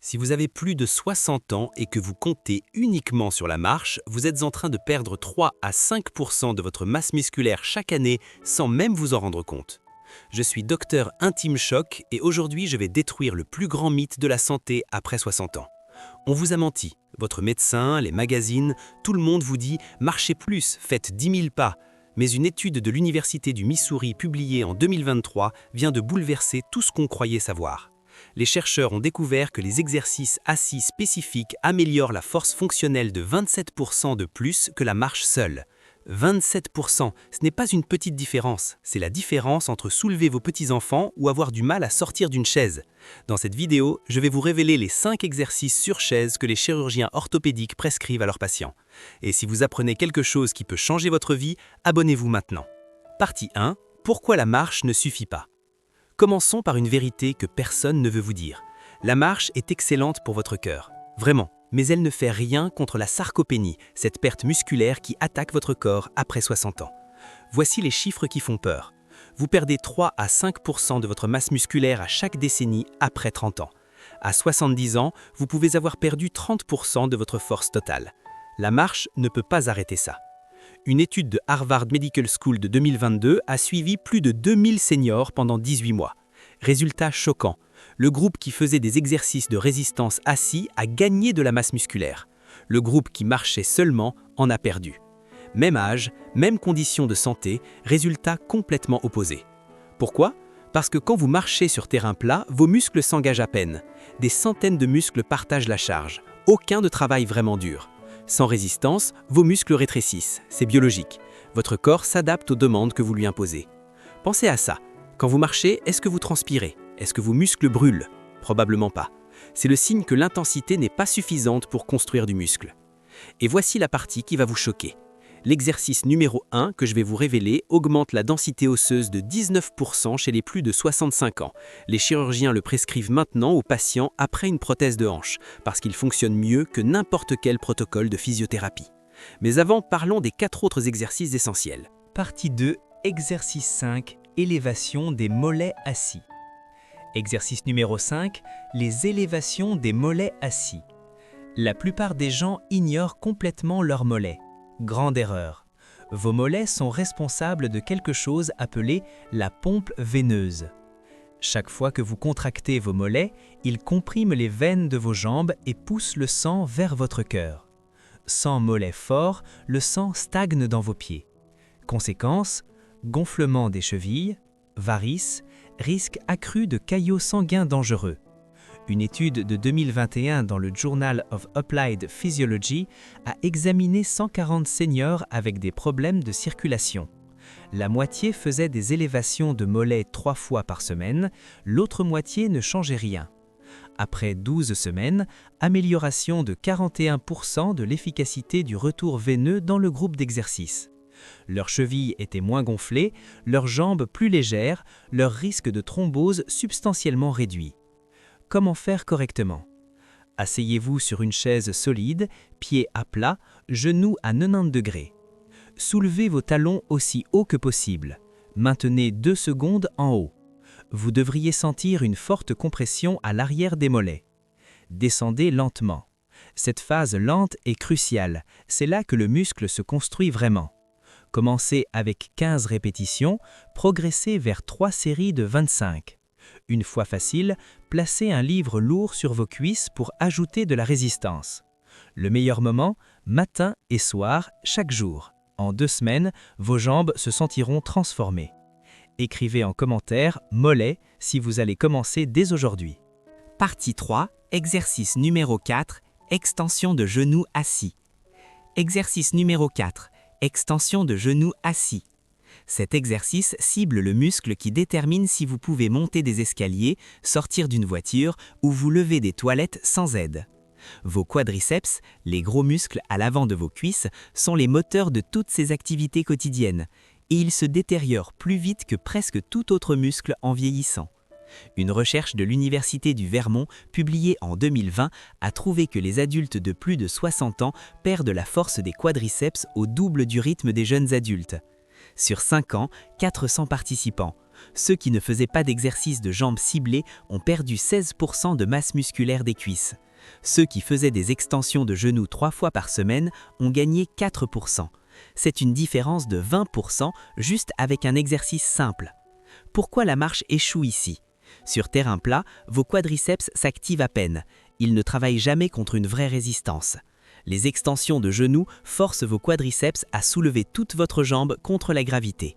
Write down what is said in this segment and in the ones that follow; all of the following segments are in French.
Si vous avez plus de 60 ans et que vous comptez uniquement sur la marche, vous êtes en train de perdre 3 à 5% de votre masse musculaire chaque année sans même vous en rendre compte. Je suis docteur Intime Choc et aujourd'hui je vais détruire le plus grand mythe de la santé après 60 ans. On vous a menti, votre médecin, les magazines, tout le monde vous dit « marchez plus, faites 10 000 pas ». Mais une étude de l'Université du Missouri publiée en 2023 vient de bouleverser tout ce qu'on croyait savoir. Les chercheurs ont découvert que les exercices assis spécifiques améliorent la force fonctionnelle de 27% de plus que la marche seule. 27%, ce n'est pas une petite différence, c'est la différence entre soulever vos petits-enfants ou avoir du mal à sortir d'une chaise. Dans cette vidéo, je vais vous révéler les 5 exercices sur chaise que les chirurgiens orthopédiques prescrivent à leurs patients. Et si vous apprenez quelque chose qui peut changer votre vie, abonnez-vous maintenant. Partie 1. Pourquoi la marche ne suffit pas? Commençons par une vérité que personne ne veut vous dire. La marche est excellente pour votre cœur, vraiment, mais elle ne fait rien contre la sarcopénie, cette perte musculaire qui attaque votre corps après 60 ans. Voici les chiffres qui font peur. Vous perdez 3 à 5% de votre masse musculaire à chaque décennie après 30 ans. À 70 ans, vous pouvez avoir perdu 30% de votre force totale. La marche ne peut pas arrêter ça. Une étude de Harvard Medical School de 2022 a suivi plus de 2000 seniors pendant 18 mois. Résultat choquant, le groupe qui faisait des exercices de résistance assis a gagné de la masse musculaire. Le groupe qui marchait seulement en a perdu. Même âge, même conditions de santé, résultat complètement opposé. Pourquoi? Parce que quand vous marchez sur terrain plat, vos muscles s'engagent à peine. Des centaines de muscles partagent la charge. Aucun ne travaille vraiment dur. Sans résistance, vos muscles rétrécissent, c'est biologique. Votre corps s'adapte aux demandes que vous lui imposez. Pensez à ça. Quand vous marchez, est-ce que vous transpirez? Est-ce que vos muscles brûlent? Probablement pas. C'est le signe que l'intensité n'est pas suffisante pour construire du muscle. Et voici la partie qui va vous choquer. L'exercice numéro 1 que je vais vous révéler augmente la densité osseuse de 19% chez les plus de 65 ans. Les chirurgiens le prescrivent maintenant aux patients après une prothèse de hanche, parce qu'il fonctionne mieux que n'importe quel protocole de physiothérapie. Mais avant, parlons des 4 autres exercices essentiels. Partie 2, exercice 5, élévation des mollets assis. Exercice numéro 5, les élévations des mollets assis. La plupart des gens ignorent complètement leurs mollets. Grande erreur. Vos mollets sont responsables de quelque chose appelé la pompe veineuse. Chaque fois que vous contractez vos mollets, ils compriment les veines de vos jambes et poussent le sang vers votre cœur. Sans mollets forts, le sang stagne dans vos pieds. Conséquence, gonflement des chevilles, varices, risque accru de caillots sanguins dangereux. Une étude de 2021 dans le Journal of Applied Physiology a examiné 140 seniors avec des problèmes de circulation. La moitié faisait des élévations de mollets 3 fois par semaine, l'autre moitié ne changeait rien. Après 12 semaines, amélioration de 41% de l'efficacité du retour veineux dans le groupe d'exercice. Leurs chevilles étaient moins gonflées, leurs jambes plus légères, leur risque de thrombose substantiellement réduit. Comment faire correctement? Asseyez-vous sur une chaise solide, pieds à plat, genoux à 90 degrés. Soulevez vos talons aussi haut que possible. Maintenez 2 secondes en haut. Vous devriez sentir une forte compression à l'arrière des mollets. Descendez lentement. Cette phase lente est cruciale, c'est là que le muscle se construit vraiment. Commencez avec 15 répétitions, progressez vers 3 séries de 25. Une fois facile, placez un livre lourd sur vos cuisses pour ajouter de la résistance. Le meilleur moment, matin et soir, chaque jour. En 2 semaines, vos jambes se sentiront transformées. Écrivez en commentaire « mollet » si vous allez commencer dès aujourd'hui. Partie 3, exercice numéro 4, extension de genoux assis. Exercice numéro 4, extension de genoux assis. Cet exercice cible le muscle qui détermine si vous pouvez monter des escaliers, sortir d'une voiture ou vous lever des toilettes sans aide. Vos quadriceps, les gros muscles à l'avant de vos cuisses, sont les moteurs de toutes ces activités quotidiennes et ils se détériorent plus vite que presque tout autre muscle en vieillissant. Une recherche de l'Université du Vermont, publiée en 2020, a trouvé que les adultes de plus de 60 ans perdent la force des quadriceps au double du rythme des jeunes adultes. Sur 5 ans, 400 participants, Ceux qui ne faisaient pas d'exercice de jambes ciblées ont perdu 16% de masse musculaire des cuisses. Ceux qui faisaient des extensions de genoux 3 fois par semaine ont gagné 4%. C'est une différence de 20% juste avec un exercice simple. Pourquoi la marche échoue ici? Sur terrain plat, vos quadriceps s'activent à peine. Ils ne travaillent jamais contre une vraie résistance. Les extensions de genoux forcent vos quadriceps à soulever toute votre jambe contre la gravité.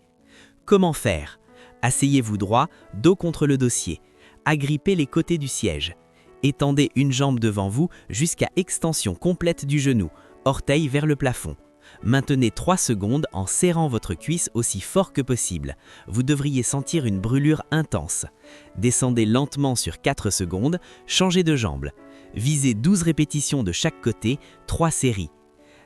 Comment faire? Asseyez-vous droit, dos contre le dossier. Agrippez les côtés du siège. Étendez une jambe devant vous jusqu'à extension complète du genou, orteil vers le plafond. Maintenez 3 secondes en serrant votre cuisse aussi fort que possible. Vous devriez sentir une brûlure intense. Descendez lentement sur 4 secondes, changez de jambe. Visez 12 répétitions de chaque côté, 3 séries.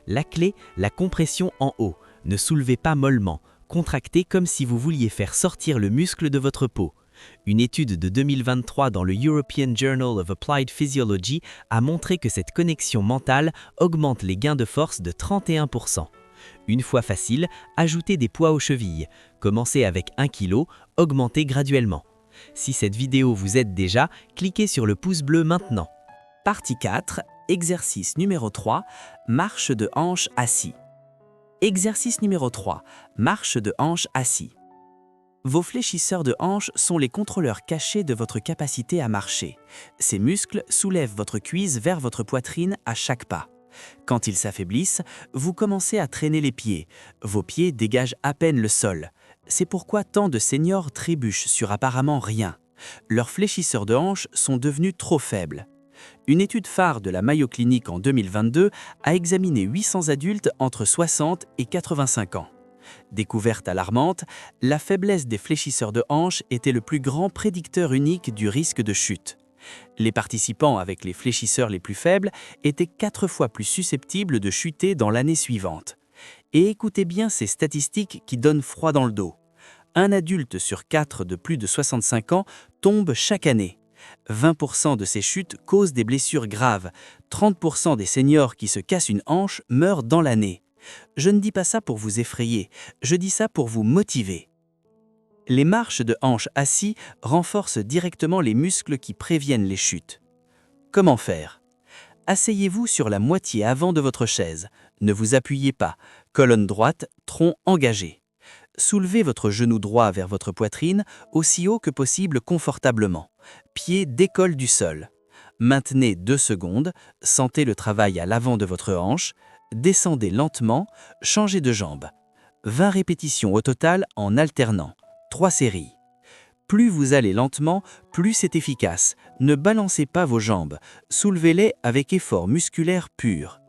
La clé, la compression en haut. Ne soulevez pas mollement. Contractez comme si vous vouliez faire sortir le muscle de votre peau. Une étude de 2023 dans le European Journal of Applied Physiology a montré que cette connexion mentale augmente les gains de force de 31%. Une fois facile, ajoutez des poids aux chevilles. Commencez avec 1 kg, augmentez graduellement. Si cette vidéo vous aide déjà, cliquez sur le pouce bleu maintenant. Partie 4, exercice numéro 3, marche de hanche assis. Exercice numéro 3, marche de hanche assis. Vos fléchisseurs de hanche sont les contrôleurs cachés de votre capacité à marcher. Ces muscles soulèvent votre cuisse vers votre poitrine à chaque pas. Quand ils s'affaiblissent, vous commencez à traîner les pieds. Vos pieds dégagent à peine le sol. C'est pourquoi tant de seniors trébuchent sur apparemment rien. Leurs fléchisseurs de hanche sont devenus trop faibles. Une étude phare de la Mayo Clinic en 2022 a examiné 800 adultes entre 60 et 85 ans. Découverte alarmante, la faiblesse des fléchisseurs de hanche était le plus grand prédicteur unique du risque de chute. Les participants avec les fléchisseurs les plus faibles étaient 4 fois plus susceptibles de chuter dans l'année suivante. Et écoutez bien ces statistiques qui donnent froid dans le dos. Un adulte sur 4 de plus de 65 ans tombe chaque année. 20% de ces chutes causent des blessures graves. 30% des seniors qui se cassent une hanche meurent dans l'année. Je ne dis pas ça pour vous effrayer, je dis ça pour vous motiver. Les marches de hanche assis renforcent directement les muscles qui préviennent les chutes. Comment faire? Asseyez-vous sur la moitié avant de votre chaise. Ne vous appuyez pas. Colonne droite, tronc engagé. Soulevez votre genou droit vers votre poitrine, aussi haut que possible confortablement. Pied décolle du sol. Maintenez 2 secondes, sentez le travail à l'avant de votre hanche. Descendez lentement, changez de jambe. 20 répétitions au total en alternant. 3 séries. Plus vous allez lentement, plus c'est efficace. Ne balancez pas vos jambes. Soulevez-les avec effort musculaire pur.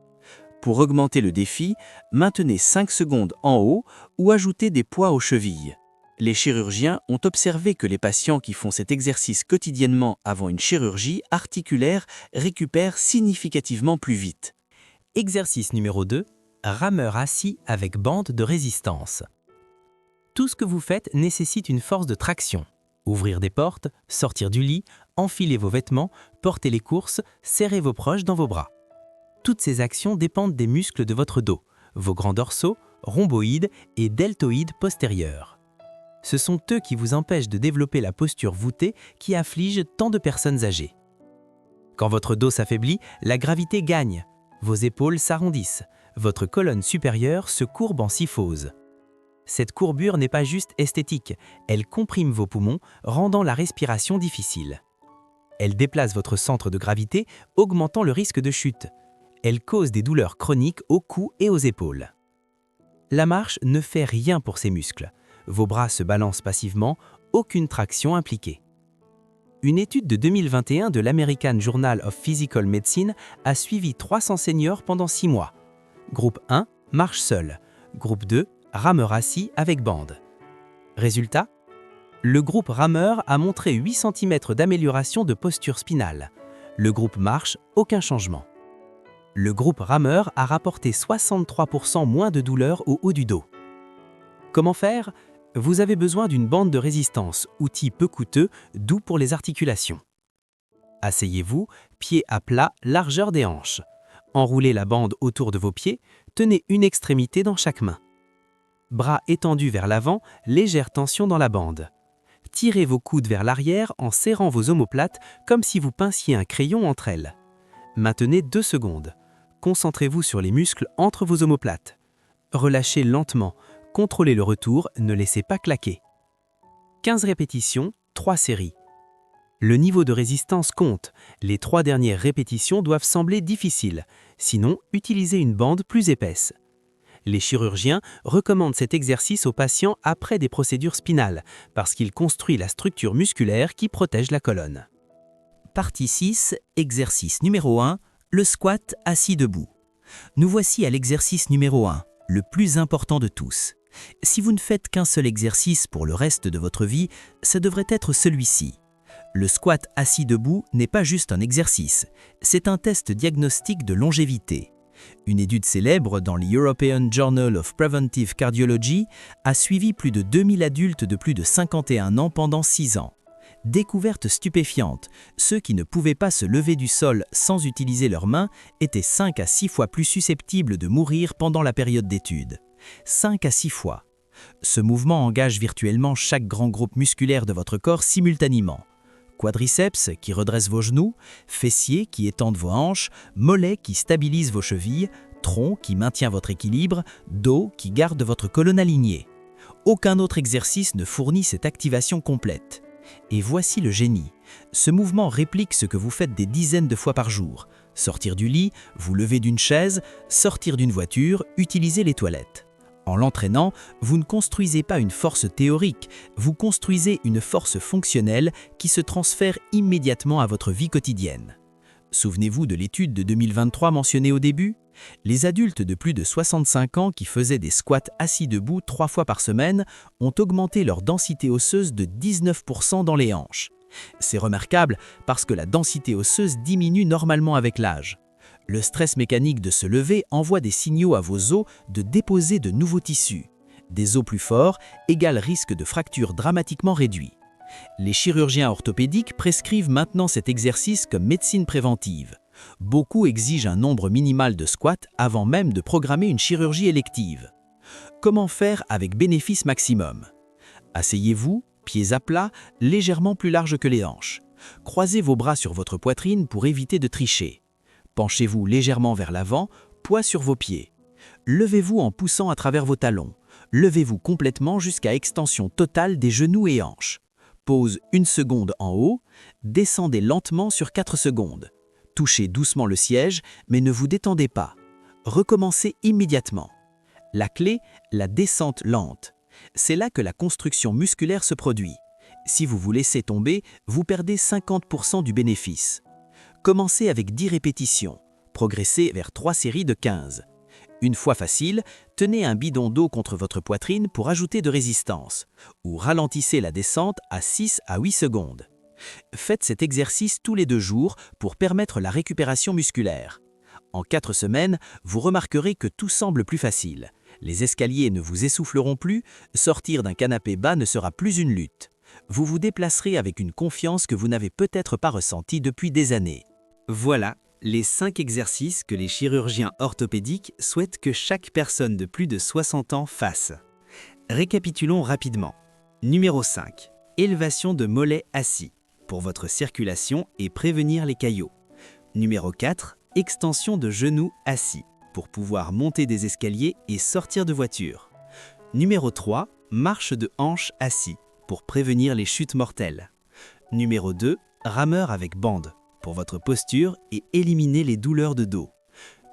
Pour augmenter le défi, maintenez 5 secondes en haut ou ajoutez des poids aux chevilles. Les chirurgiens ont observé que les patients qui font cet exercice quotidiennement avant une chirurgie articulaire récupèrent significativement plus vite. Exercice numéro 2, rameur assis avec bande de résistance. Tout ce que vous faites nécessite une force de traction. Ouvrir des portes, sortir du lit, enfiler vos vêtements, porter les courses, serrer vos proches dans vos bras. Toutes ces actions dépendent des muscles de votre dos, vos grands dorsaux, rhomboïdes et deltoïdes postérieurs. Ce sont eux qui vous empêchent de développer la posture voûtée qui afflige tant de personnes âgées. Quand votre dos s'affaiblit, la gravité gagne. Vos épaules s'arrondissent, votre colonne supérieure se courbe en syphose. Cette courbure n'est pas juste esthétique, elle comprime vos poumons, rendant la respiration difficile. Elle déplace votre centre de gravité, augmentant le risque de chute. Elle cause des douleurs chroniques au cou et aux épaules. La marche ne fait rien pour ces muscles. Vos bras se balancent passivement, aucune traction impliquée. Une étude de 2021 de l'American Journal of Physical Medicine a suivi 300 seniors pendant 6 mois. Groupe 1, marche seul. Groupe 2, rameur assis avec bande. Résultat, le groupe rameur a montré 8 cm d'amélioration de posture spinale. Le groupe marche, aucun changement. Le groupe rameur a rapporté 63% moins de douleur au haut du dos. Comment faire ? Vous avez besoin d'une bande de résistance, outil peu coûteux, doux pour les articulations. Asseyez-vous, pieds à plat, largeur des hanches. Enroulez la bande autour de vos pieds, tenez une extrémité dans chaque main. Bras étendus vers l'avant, légère tension dans la bande. Tirez vos coudes vers l'arrière en serrant vos omoplates comme si vous pinciez un crayon entre elles. Maintenez 2 secondes. Concentrez-vous sur les muscles entre vos omoplates. Relâchez lentement. Contrôlez le retour, ne laissez pas claquer. 15 répétitions, 3 séries. Le niveau de résistance compte. Les 3 dernières répétitions doivent sembler difficiles. Sinon, utilisez une bande plus épaisse. Les chirurgiens recommandent cet exercice aux patients après des procédures spinales parce qu'il construit la structure musculaire qui protège la colonne. Partie 6, exercice numéro 1, le squat assis debout. Nous voici à l'exercice numéro 1, le plus important de tous. Si vous ne faites qu'un seul exercice pour le reste de votre vie, ça devrait être celui-ci. Le squat assis debout n'est pas juste un exercice, c'est un test diagnostique de longévité. Une étude célèbre dans le European Journal of Preventive Cardiology a suivi plus de 2000 adultes de plus de 51 ans pendant 6 ans. Découverte stupéfiante, ceux qui ne pouvaient pas se lever du sol sans utiliser leurs mains étaient 5 à 6 fois plus susceptibles de mourir pendant la période d'étude. 5 à 6 fois. Ce mouvement engage virtuellement chaque grand groupe musculaire de votre corps simultanément. Quadriceps qui redresse vos genoux, fessiers qui étendent vos hanches, mollets qui stabilisent vos chevilles, tronc qui maintient votre équilibre, dos qui garde votre colonne alignée. Aucun autre exercice ne fournit cette activation complète. Et voici le génie. Ce mouvement réplique ce que vous faites des dizaines de fois par jour. Sortir du lit, vous lever d'une chaise, sortir d'une voiture, utiliser les toilettes. En l'entraînant, vous ne construisez pas une force théorique, vous construisez une force fonctionnelle qui se transfère immédiatement à votre vie quotidienne. Souvenez-vous de l'étude de 2023 mentionnée au début? Les adultes de plus de 65 ans qui faisaient des squats assis debout 3 fois par semaine ont augmenté leur densité osseuse de 19% dans les hanches. C'est remarquable parce que la densité osseuse diminue normalement avec l'âge. Le stress mécanique de se lever envoie des signaux à vos os de déposer de nouveaux tissus. Des os plus forts égale risque de fracture dramatiquement réduit. Les chirurgiens orthopédiques prescrivent maintenant cet exercice comme médecine préventive. Beaucoup exigent un nombre minimal de squats avant même de programmer une chirurgie élective. Comment faire avec bénéfice maximum? Asseyez-vous, pieds à plat, légèrement plus larges que les hanches. Croisez vos bras sur votre poitrine pour éviter de tricher. Penchez-vous légèrement vers l'avant, poids sur vos pieds. Levez-vous en poussant à travers vos talons. Levez-vous complètement jusqu'à extension totale des genoux et hanches. Pause 1 seconde en haut, descendez lentement sur 4 secondes. Touchez doucement le siège, mais ne vous détendez pas. Recommencez immédiatement. La clé, la descente lente. C'est là que la construction musculaire se produit. Si vous vous laissez tomber, vous perdez 50% du bénéfice. Commencez avec 10 répétitions. Progressez vers 3 séries de 15. Une fois facile, tenez un bidon d'eau contre votre poitrine pour ajouter de résistance, ou ralentissez la descente à 6 à 8 secondes. Faites cet exercice tous les 2 jours pour permettre la récupération musculaire. En 4 semaines, vous remarquerez que tout semble plus facile. Les escaliers ne vous essouffleront plus, sortir d'un canapé bas ne sera plus une lutte. Vous vous déplacerez avec une confiance que vous n'avez peut-être pas ressentie depuis des années. Voilà les 5 exercices que les chirurgiens orthopédiques souhaitent que chaque personne de plus de 60 ans fasse. Récapitulons rapidement. Numéro 5. Élévation de mollets assis, pour votre circulation et prévenir les caillots. Numéro 4. Extension de genoux assis, pour pouvoir monter des escaliers et sortir de voiture. Numéro 3. Marche de hanche assis, pour prévenir les chutes mortelles. Numéro 2. Rameur avec bande, pour votre posture et éliminer les douleurs de dos.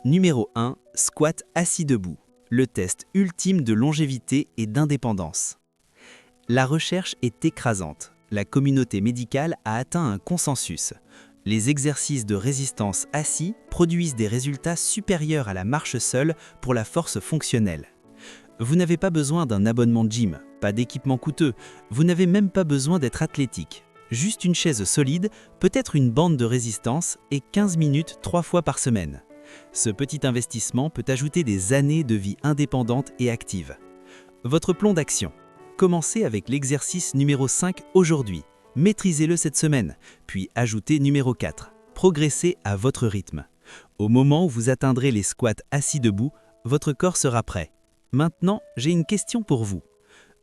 Numéro 1. Squat assis debout, le test ultime de longévité et d'indépendance. La recherche est écrasante. La communauté médicale a atteint un consensus. Les exercices de résistance assis produisent des résultats supérieurs à la marche seule pour la force fonctionnelle. Vous n'avez pas besoin d'un abonnement de gym, pas d'équipement coûteux, vous n'avez même pas besoin d'être athlétique. Juste une chaise solide, peut-être une bande de résistance et 15 minutes 3 fois par semaine. Ce petit investissement peut ajouter des années de vie indépendante et active. Votre plan d'action. Commencez avec l'exercice numéro 5 aujourd'hui. Maîtrisez-le cette semaine, puis ajoutez numéro 4. Progressez à votre rythme. Au moment où vous atteindrez les squats assis debout, votre corps sera prêt. Maintenant, j'ai une question pour vous.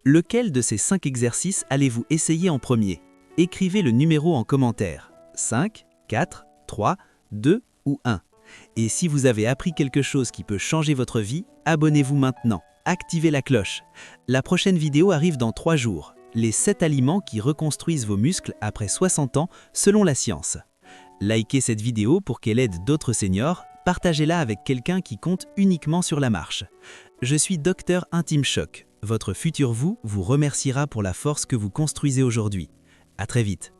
Lequel de ces 5 exercices allez-vous essayer en premier? Écrivez le numéro en commentaire. 5, 4, 3, 2 ou 1. Et si vous avez appris quelque chose qui peut changer votre vie, abonnez-vous maintenant. Activez la cloche. La prochaine vidéo arrive dans 3 jours. Les 7 aliments qui reconstruisent vos muscles après 60 ans selon la science. Likez cette vidéo pour qu'elle aide d'autres seniors. Partagez-la avec quelqu'un qui compte uniquement sur la marche. Je suis Dr Intime Choc. Votre futur vous remerciera pour la force que vous construisez aujourd'hui. À très vite.